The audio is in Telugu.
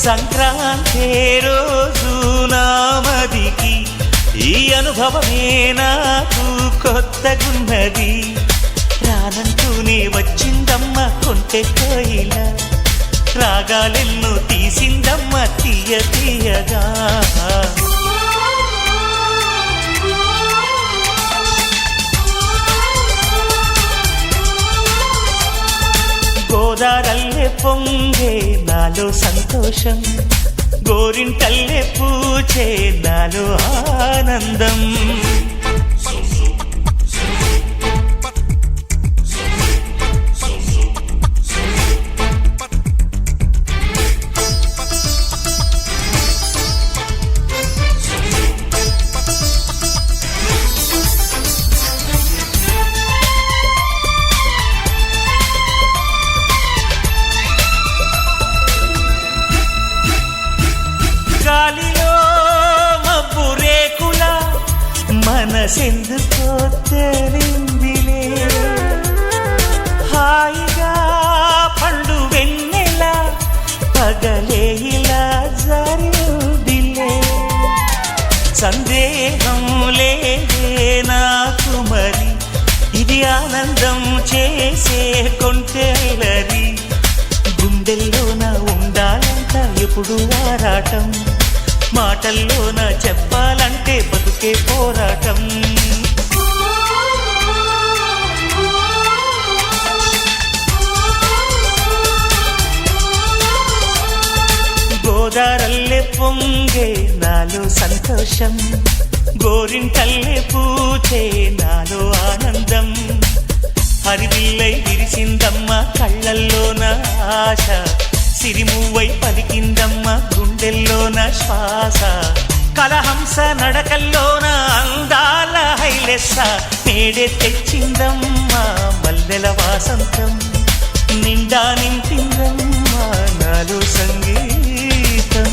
సంక్రాంతి రోజు నామదికి ఈ అనుభవమే నాకు కొత్తగున్నది. రానంటూనే వచ్చిందమ్మ కొంటె కోయిల, రాగాలెన్నో తీసిందమ్మ తీయ తీయగా. గోదారల్లే పొంగే నాలో సంతోషం, గోరింటల్లే పూచే నాలో ఆనందం. గాలిలో మబ్బు రేకుల మనసెందుకో తెలిందిలే, హాయిగా పండు వెన్నెల పగలే ఇలా జరిదిలే. సందేహం లేదే నాకు మరి, ఇది ఆనందం చేసే కొంటెలరి. గుండెల్లోన ఉండాలంట ఎప్పుడు ఆరాటం, మాటల్లోన చెప్పాలంటే బతుకే పోరాటం. గోదారల్లే పొంగే నాలో సంతోషం, గోరింటల్లే పూచే నాలో ఆనందం. హరివిల్లై విరిసిందమ్మ కళ్ళల్లోన ఆశ, సిరిమువ్వై పలికిందమ్మ గుండెల్లోన శ్వాస. కలహంస నడకల్లోన అందాల హైలెస్స, నేడే తెచ్చిందమ్మ మల్లెల వాసంతం. నిండా నింపిందమ్మ నాలో సంగీతం.